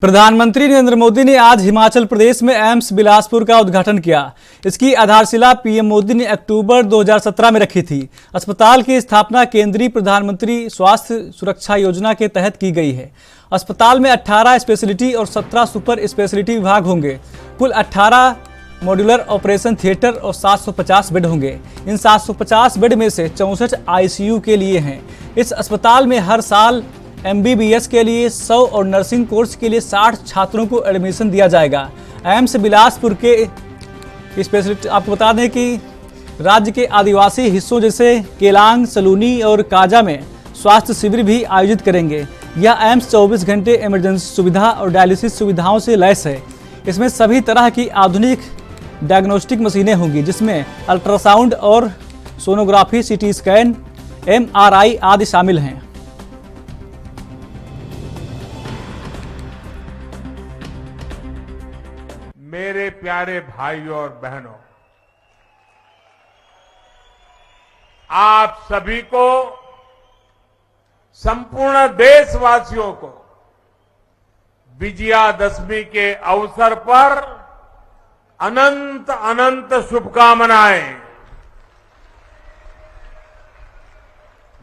प्रधानमंत्री नरेंद्र मोदी ने आज हिमाचल प्रदेश में एम्स बिलासपुर का उद्घाटन किया। इसकी आधारशिला पीएम मोदी ने अक्टूबर 2017 में रखी थी। अस्पताल की स्थापना केंद्रीय प्रधानमंत्री स्वास्थ्य सुरक्षा योजना के तहत की गई है। अस्पताल में 18 स्पेशलिटी और 17 सुपर स्पेशलिटी विभाग होंगे। कुल 18 मॉड्यूलर ऑपरेशन थिएटर और 750 बेड होंगे। इन 750 बेड में से 64 आईसीयू के लिए हैं। इस अस्पताल में हर साल एमबीबीएस के लिए 100 और नर्सिंग कोर्स के लिए 60 छात्रों को एडमिशन दिया जाएगा। एम्स बिलासपुर के स्पेशलिटी आपको बता दें कि राज्य के आदिवासी हिस्सों जैसे केलांग, सलूनी और काजा में स्वास्थ्य शिविर भी आयोजित करेंगे। यह एम्स 24 घंटे इमरजेंसी सुविधा और डायलिसिस सुविधाओं से लैस है। इसमें सभी तरह की आधुनिक डायग्नोस्टिक मशीनें होंगी, जिसमें अल्ट्रासाउंड और सोनोग्राफी, सीटी स्कैन, एमआरआई आदि शामिल हैं। मेरे प्यारे भाइयों और बहनों, आप सभी को, संपूर्ण देशवासियों को विजयादशमी के अवसर पर अनंत अनंत शुभकामनाएं।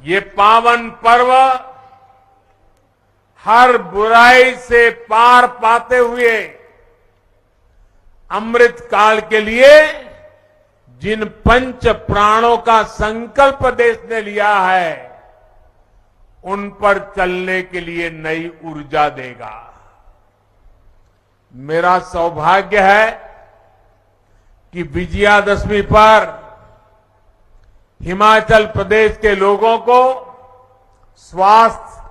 ये पावन पर्व हर बुराई से पार पाते हुए अमृत काल के लिए जिन पंच प्राणों का संकल्प देश ने लिया है, उन पर चलने के लिए नई ऊर्जा देगा। मेरा सौभाग्य है कि विजयादशमी पर हिमाचल प्रदेश के लोगों को स्वास्थ्य,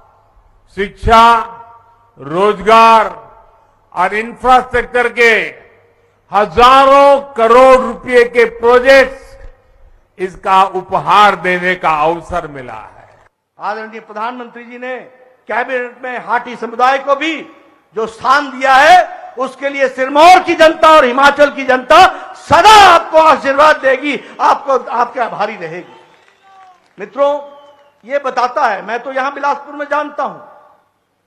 शिक्षा, रोजगार और इंफ्रास्ट्रक्चर के हजारों करोड़ रुपए के प्रोजेक्ट्स इसका उपहार देने का अवसर मिला है। आदरणीय प्रधानमंत्री जी ने कैबिनेट में हाटी समुदाय को भी जो स्थान दिया है, उसके लिए सिरमौर की जनता और हिमाचल की जनता सदा आपको आशीर्वाद देगी, आपके आभारी रहेगी। मित्रों, ये बताता है, मैं तो यहां बिलासपुर में जानता हूं,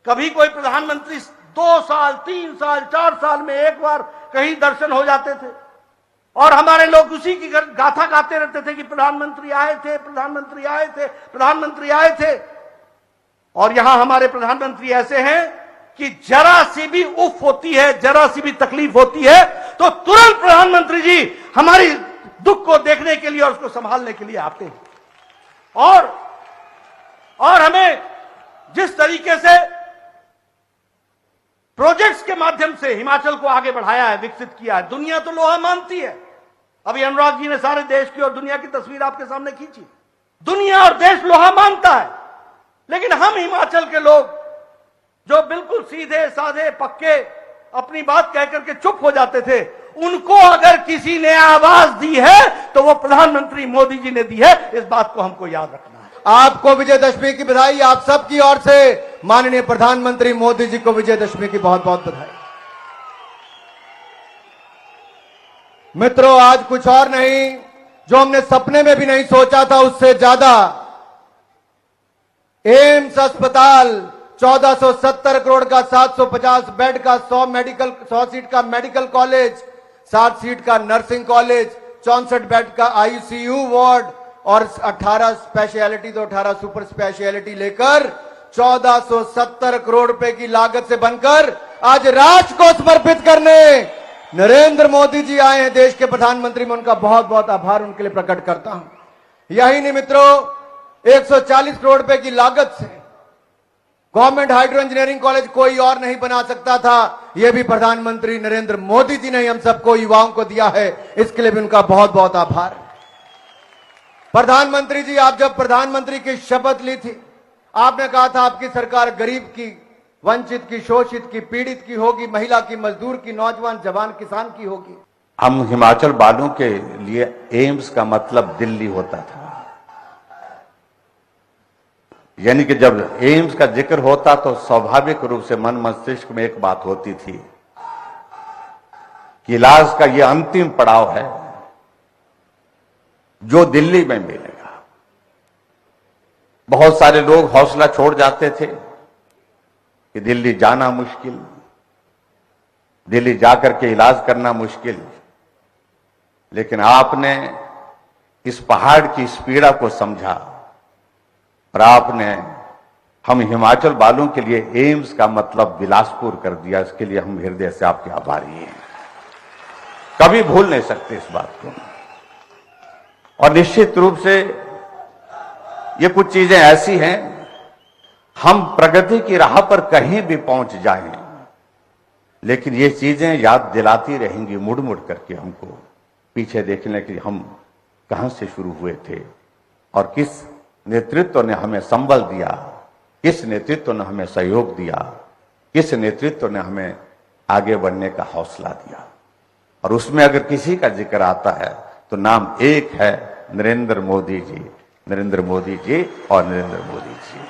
कभी कोई प्रधानमंत्री 2 साल, 3 साल, 4 साल में एक बार कहीं दर्शन हो जाते थे और हमारे लोग उसी की गाथा गाते रहते थे कि प्रधानमंत्री आए थे, प्रधानमंत्री आए थे, प्रधानमंत्री आए थे। और यहां हमारे प्रधानमंत्री ऐसे हैं कि जरा सी भी उफ होती है, जरा सी भी तकलीफ होती है तो तुरंत प्रधानमंत्री जी हमारी दुख को देखने के लिए और उसको संभालने के लिए आते हैं। और हमें जिस तरीके से प्रोजेक्ट्स के माध्यम से हिमाचल को आगे बढ़ाया है, विकसित किया है, दुनिया तो लोहा मानती है। अभी अनुराग जी ने सारे देश की और दुनिया की तस्वीर आपके सामने खींची। दुनिया और देश लोहा मानता है, लेकिन हम हिमाचल के लोग जो बिल्कुल सीधे साधे पक्के अपनी बात कहकर के चुप हो जाते थे, उनको अगर किसी ने आवाज दी है तो वो प्रधानमंत्री मोदी जी ने दी है। इस बात को हमको याद रखना है। आपको विजयदशमी की बधाई। आप सबकी ओर से माननीय प्रधानमंत्री मोदी जी को विजयदशमी की बहुत बहुत बधाई। मित्रों, आज कुछ और नहीं, जो हमने सपने में भी नहीं सोचा था उससे ज्यादा एम्स अस्पताल 1470 करोड़ का, 750 बेड का, 100 सीट का मेडिकल कॉलेज, 60 सीट का नर्सिंग कॉलेज, 64 बेड का आईसीयू वार्ड और 18 स्पेशलिटी तो 18 सुपर स्पेशलिटी लेकर 1470 करोड़ रुपए की लागत से बनकर आज राष्ट्र को समर्पित करने नरेंद्र मोदी जी आए हैं, देश के प्रधानमंत्री। मैं उनका बहुत बहुत आभार उनके लिए प्रकट करता हूं। यही नहीं मित्रों, 140 करोड़ रुपए की लागत से गवर्नमेंट हाइड्रो इंजीनियरिंग कॉलेज कोई और नहीं बना सकता था। यह भी प्रधानमंत्री नरेंद्र मोदी जी ने हम सबको, युवाओं को दिया है। इसके लिए भी उनका बहुत बहुत आभार। प्रधानमंत्री जी, आप जब प्रधानमंत्री की शपथ ली थी, आपने कहा था आपकी सरकार गरीब की, वंचित की, शोषित की, पीड़ित की होगी, महिला की, मजदूर की, नौजवान, जवान, किसान की होगी। हम हिमाचल वालों के लिए एम्स का मतलब दिल्ली होता था। यानी कि जब एम्स का जिक्र होता तो स्वाभाविक रूप से मन मस्तिष्क में एक बात होती थी कि इलाज का यह अंतिम पड़ाव है जो दिल्ली में मिलेगा। बहुत सारे लोग हौसला छोड़ जाते थे कि दिल्ली जाना मुश्किल, दिल्ली जाकर के इलाज करना मुश्किल, लेकिन आपने इस पहाड़ की इस पीड़ा को समझा और आपने हम हिमाचल वालों के लिए एम्स का मतलब बिलासपुर कर दिया। इसके लिए हम हृदय से आपके आभारी हैं, कभी भूल नहीं सकते इस बात को। और निश्चित रूप से ये कुछ चीजें ऐसी हैं, हम प्रगति की राह पर कहीं भी पहुंच जाएं, लेकिन ये चीजें याद दिलाती रहेंगी मुड़ मुड़ करके हमको, पीछे देखने के लिए हम कहां से शुरू हुए थे और किस नेतृत्व ने हमें संबल दिया, किस नेतृत्व ने हमें सहयोग दिया, किस नेतृत्व ने हमें आगे बढ़ने का हौसला दिया। और उसमें अगर किसी का जिक्र आता है तो नाम एक है, नरेंद्र मोदी जी, नरेंद्र मोदी जी और नरेंद्र मोदी जी।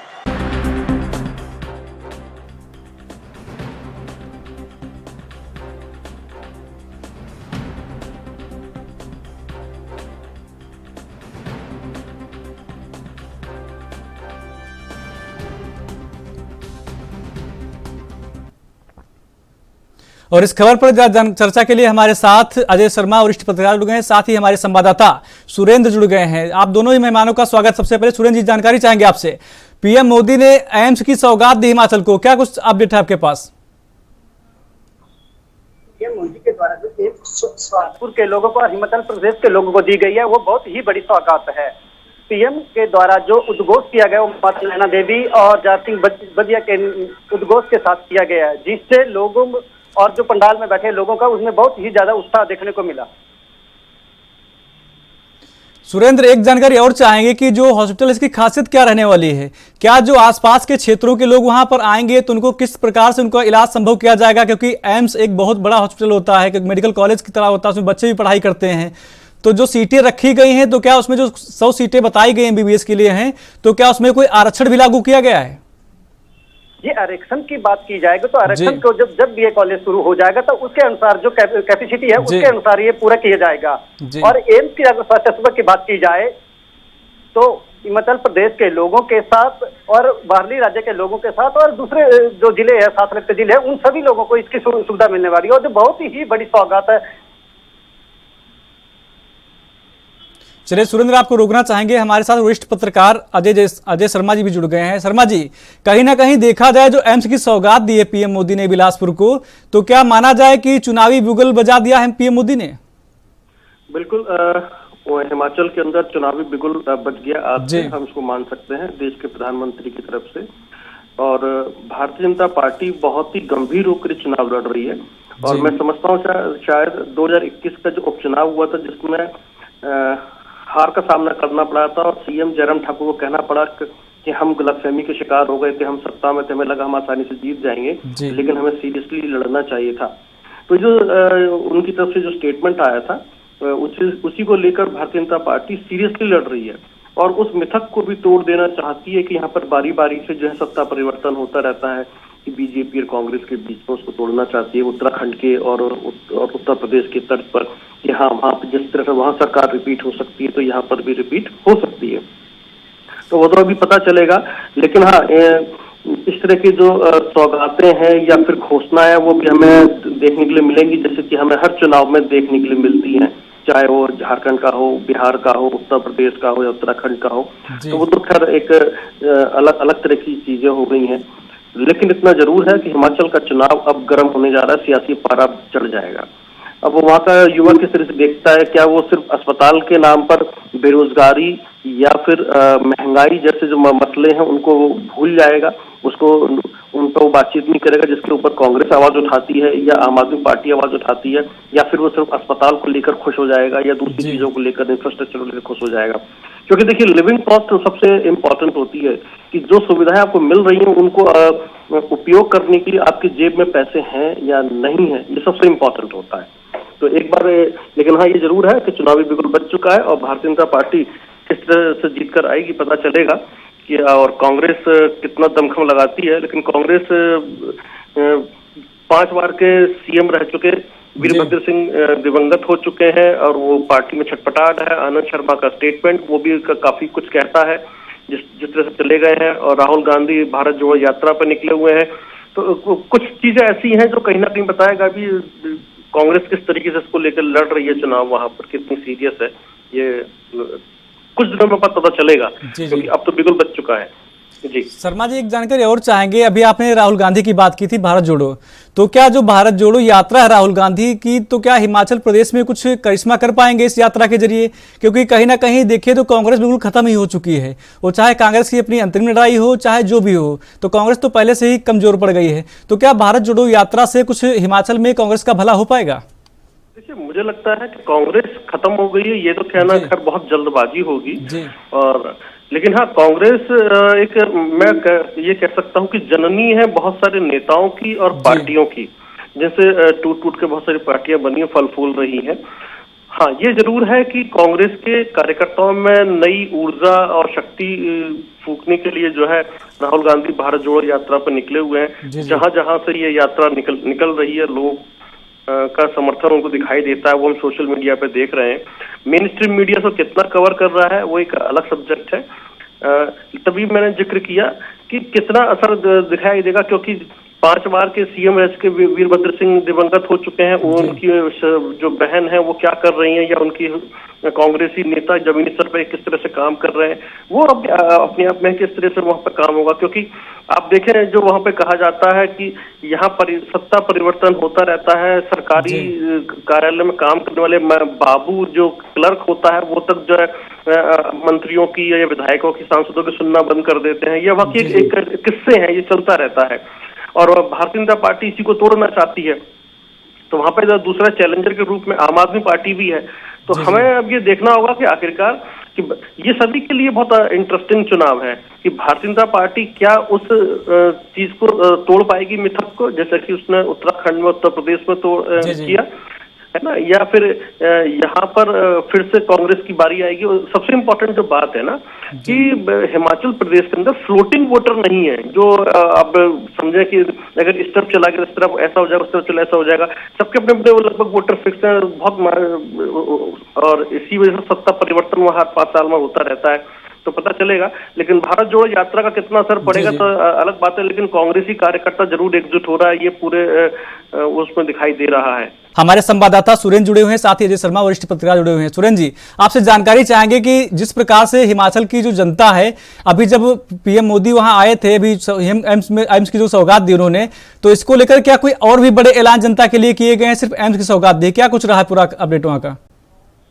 और इस खबर पर चर्चा के लिए हमारे साथ अजय शर्मा वरिष्ठ पत्रकार जुड़ गए हैं, साथ ही हमारे संवाददाता सुरेंद्र जुड़ गए हैं। आप दोनों ही मेहमानों का स्वागत। सबसे पहले सुरेंद्र जी, जानकारी चाहेंगे आपसे, पीएम मोदी ने एम्स की सौगात दी हिमाचल को, क्या कुछ अपडेट है आपके पास? पीएम मोदी के द्वारा जो एम्स बिलासपुर के लोगों को और हिमाचल प्रदेश के लोगों को दी गई है वो बहुत ही बड़ी सौगात है। पीएम के द्वारा जो उद्घोष किया गया वो माता नैना देवी और जाट सिंह बदिया के उद्घोष के साथ किया गया है, जिससे लोगों और जो पंडाल में बैठे लोगों का उसमें बहुत ही ज्यादा उत्साह देखने को मिला। सुरेंद्र, एक जानकारी और चाहेंगे कि जो हॉस्पिटल, इसकी खासियत क्या रहने वाली है? क्या जो आसपास के क्षेत्रों के लोग वहां पर आएंगे तो उनको किस प्रकार से उनका इलाज संभव किया जाएगा? क्योंकि एम्स एक बहुत बड़ा हॉस्पिटल होता है, मेडिकल कॉलेज की तरह होता है, उसमें बच्चे भी पढ़ाई करते हैं। तो जो सीटें रखी गई हैं, तो क्या उसमें जो 100 सीटें बताई गई एमबीबीएस के लिए हैं, तो क्या उसमें कोई आरक्षण भी लागू किया गया है? ये आरक्षण की बात की जाएगी तो आरक्षण को जब बीए कॉलेज शुरू हो जाएगा तो उसके अनुसार जो कैपेसिटी है उसके अनुसार ये पूरा किया जाएगा। और एम्स की अगर स्वास्थ्य सेवा की बात की जाए तो हिमाचल प्रदेश के लोगों के साथ और बाहरी राज्य के लोगों के साथ और दूसरे जो जिले हैं, साथ लगते जिले हैं, उन सभी लोगों को इसकी सुविधा मिलने वाली है और जो बहुत ही बड़ी सौगात है। चलिए सुरेंद्र, आपको रोकना चाहेंगे, हमारे साथ वरिष्ठ पत्रकार अजय शर्मा जी भी जुड़ गए हैं। शर्मा जी, कहीं ना कहीं देखा जाए जो एम्स की सौगात दी है पीएम मोदी ने बिलासपुर को, तो क्या माना जाए कि चुनावी बुगल बजा दिया है पीएम मोदी ने? बिल्कुल, हिमाचल के अंदर चुनावी बिगुल बच गया, आज से हम इसको मान सकते हैं देश के प्रधानमंत्री की तरफ से। और भारतीय जनता पार्टी बहुत ही गंभीर होकर चुनाव लड़ रही है। और मैं समझता हूँ शायद 2021 का जो उपचुनाव हुआ था जिसमें हार का सामना करना पड़ा था और सीएम जयराम ठाकुर को कहना पड़ा कि हम गलतफहमी के शिकार हो गए थे, हम सत्ता में थे, हमें लगा हम आसानी से जीत जाएंगे, लेकिन हमें सीरियसली लड़ना चाहिए था। तो जो उनकी तरफ से जो स्टेटमेंट आया था उसी को लेकर भारतीय जनता पार्टी सीरियसली लड़ रही है और उस मिथक को भी तोड़ देना चाहती है कि यहाँ पर बारी बारी से जो है सत्ता परिवर्तन होता रहता है, कि बीजेपी और कांग्रेस के बीच में उसको तोड़ना चाहती है। उत्तराखंड के और उत्तर प्रदेश के तर्ज पर कि हाँ, वहां पर जिस तरह से वहां सरकार रिपीट हो सकती है तो यहाँ पर भी रिपीट हो सकती है। तो वो तो अभी पता चलेगा, लेकिन हाँ, इस तरह की जो सौगातें हैं या फिर घोषणाएं वो भी हमें देखने के लिए मिलेंगी, जैसे कि हमें हर चुनाव में देखने के लिए मिलती हैं, चाहे वो झारखंड का हो, बिहार का हो, उत्तर प्रदेश का हो या उत्तराखंड का हो। तो वो तो खैर एक अलग अलग तरह की चीजें हो गई हैं, लेकिन इतना जरूर है कि हिमाचल का चुनाव अब गर्म होने जा रहा है, सियासी पारा चढ़ जाएगा। अब वो वहाँ का युवा किस तरह से देखता है, क्या वो सिर्फ अस्पताल के नाम पर बेरोजगारी या फिर महंगाई जैसे जो मसले हैं उनको भूल जाएगा, उसको उन पर वो बातचीत नहीं करेगा जिसके ऊपर कांग्रेस आवाज उठाती है या आम आदमी पार्टी आवाज उठाती है, या फिर वो सिर्फ अस्पताल को लेकर खुश हो जाएगा या दूसरी चीजों को लेकर, इंफ्रास्ट्रक्चर को लेकर खुश हो जाएगा। क्योंकि देखिए, लिविंग कॉस्ट सबसे इम्पोर्टेंट होती है कि जो सुविधाएं आपको मिल रही हैं उनको उपयोग करने के लिए आपकी जेब में पैसे हैं या नहीं है, ये सबसे इम्पोर्टेंट होता है। तो एक बार, लेकिन हाँ ये जरूर है कि चुनावी बिगुल बच चुका है और भारतीय जनता पार्टी किस तरह से जीत कर आएगी पता चलेगा कि, और कांग्रेस कितना दमखम लगाती है। लेकिन कांग्रेस 5 बार के सीएम रह चुके वीरभद्र सिंह दिवंगत हो चुके हैं और वो पार्टी में छटपटाहट है। आनंद शर्मा का स्टेटमेंट वो भी काफी कुछ कहता है जिस तरह से चले गए हैं, और राहुल गांधी भारत जोड़ो यात्रा पर निकले हुए हैं। तो कुछ चीजें ऐसी हैं जो कहीं ना कहीं बताएगा भी कांग्रेस किस तरीके से इसको लेकर लड़ रही है चुनाव, वहां पर कितनी सीरियस है, ये कुछ दिनों में पता चलेगा, क्योंकि अब तो बिल्कुल बच चुका है। जी शर्मा जी, एक जानकारी और चाहेंगे। अभी आपने राहुल गांधी की बात की थी, भारत जोड़ो, तो क्या जो भारत जोड़ो यात्रा है राहुल गांधी की, तो क्या हिमाचल प्रदेश में कुछ करिश्मा कर पाएंगे इस यात्रा के जरिए? क्योंकि कहीं ना कहीं देखिए तो कांग्रेस बिल्कुल खत्म ही हो चुकी है, वो चाहे कांग्रेस की अपनी अंतरिम लड़ाई हो चाहे जो भी हो, तो कांग्रेस तो पहले से ही कमजोर पड़ गई है। तो क्या भारत जोड़ो यात्रा से कुछ हिमाचल में कांग्रेस का भला हो पाएगा? देखिए, मुझे लगता है कि कांग्रेस खत्म हो गई है, ये तो कहना खैर बहुत जल्दबाजी होगी, और लेकिन हाँ, कांग्रेस मैं ये कह सकता हूँ कि जननी है बहुत सारे नेताओं की और पार्टियों की, जिनसे टूट टूट के बहुत सारी पार्टियां बनी है, फल फूल रही हैं। हाँ, ये जरूर है कि कांग्रेस के कार्यकर्ताओं में नई ऊर्जा और शक्ति फूंकने के लिए जो है राहुल गांधी भारत जोड़ो यात्रा पर निकले हुए हैं। जहां जहां से ये यात्रा निकल रही है, लोग का समर्थन उनको दिखाई देता है, वो हम सोशल मीडिया पे देख रहे हैं। मेन स्ट्रीम मीडिया को कितना कवर कर रहा है वो एक अलग सब्जेक्ट है। तभी मैंने जिक्र किया कि कितना असर दिखाई देगा, क्योंकि 5 बार के सीएम रह चुके वीरभद्र सिंह दिवंगत हो चुके हैं, उनकी जो बहन है वो क्या कर रही हैं, या उनकी कांग्रेसी नेता जमीनी स्तर पर किस तरह से काम कर रहे हैं, वो अपने आप में किस तरह से वहां पर काम होगा। क्योंकि आप देखें, जो वहां पे कहा जाता है कि यहाँ पर सत्ता परिवर्तन होता रहता है, सरकारी कार्यालय में काम करने वाले बाबू जो क्लर्क होता है वो तक जो है मंत्रियों की या विधायकों की, सांसदों की सुनना बंद कर देते हैं। ये वाकई एक किस्से हैं, ये चलता रहता है, और भारतीय जनता पार्टी इसी को तोड़ना चाहती है। तो वहां पर दूसरा चैलेंजर के रूप में आम आदमी पार्टी भी है। तो हमें अब ये देखना होगा कि आखिरकार कि ये सभी के लिए बहुत इंटरेस्टिंग चुनाव है कि भारतीय जनता पार्टी क्या उस चीज को तोड़ पाएगी, मिथक को, जैसे कि उसने उत्तराखंड में, उत्तर प्रदेश में किया है ना, या फिर यहाँ पर फिर से कांग्रेस की बारी आएगी। और सबसे इम्पोर्टेंट जो बात है ना कि हिमाचल प्रदेश के अंदर फ्लोटिंग वोटर नहीं है, जो अब समझे कि अगर इस तरफ चला गया इस तरफ ऐसा हो जाएगा, उस तरफ चला ऐसा हो जाएगा, सबके अपने अपने लगभग वोटर फिक्स है बहुत, और इसी वजह से सत्ता परिवर्तन वहाँ 5 साल में होता रहता है, तो पता चलेगा। लेकिन भारत जोड़ो यात्रा का कितना असर पड़ेगा तो अलग बात है, लेकिन कांग्रेसी कार्यकर्ता जरूर एकजुट हो रहा है, ये पूरे उसमें दिखाई दे रहा है। हमारे संवाददाता सुरेंद्र जुड़े हुए हैं, साथ ही अजय शर्मा वरिष्ठ पत्रकार जुड़े हुए हैं। सुरेंद्र जी, आपसे जानकारी चाहेंगे कि जिस प्रकार से हिमाचल की जो जनता है, अभी जब पीएम मोदी वहां आए थे, अभी एम्स की जो सौगात दी उन्होंने, तो इसको लेकर क्या कोई और भी बड़े ऐलान जनता के लिए किए गए हैं? सिर्फ एम्स की सौगात दी, क्या कुछ रहा है पूरा अपडेट वहां का?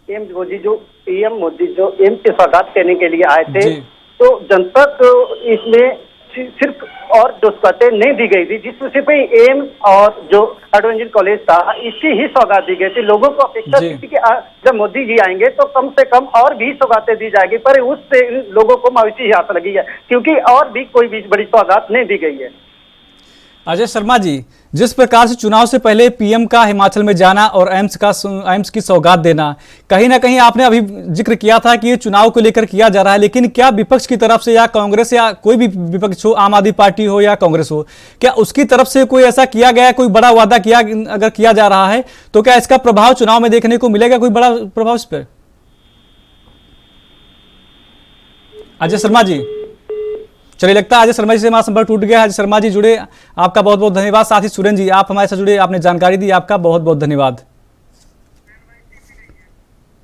पीएम मोदी जो एम्स की सौगात करने के लिए आए थे, तो जनता को इसमें सिर्फ और जो सौगातें नहीं दी गई थी, जिसमें सिर्फ एम्स और जो एडवेंचर कॉलेज था, इसकी ही सौगात दी गई थी। लोगों को अपेक्षा थी कि जब मोदी जी आएंगे तो कम से कम और भी सौगातें दी जाएगी, पर उससे लोगों को मायूसी ही आस लगी है, क्योंकि और भी कोई भी बड़ी सौगात नहीं दी गई है। अजय शर्मा जी, जिस प्रकार से चुनाव से पहले पीएम का हिमाचल में जाना और एम्स की सौगात देना, कहीं ना कहीं आपने अभी जिक्र किया था कि ये चुनाव को लेकर किया जा रहा है, लेकिन क्या विपक्ष की तरफ से या कांग्रेस या कोई भी विपक्ष हो, आम आदमी पार्टी हो या कांग्रेस हो, क्या उसकी तरफ से कोई ऐसा किया गया है, कोई बड़ा वादा किया अगर किया जा रहा है तो क्या इसका प्रभाव चुनाव में देखने को मिलेगा, कोई बड़ा प्रभाव इस पर? अजय शर्मा जी, चलिए लगता है अजय शर्मा जी से हमारा संपर्क टूट गया है। अजय शर्मा जी जुड़े, आपका बहुत बहुत धन्यवाद। साथ ही सुरेंद्र जी, आप हमारे साथ जुड़े, आपने जानकारी दी, आपका बहुत बहुत धन्यवाद।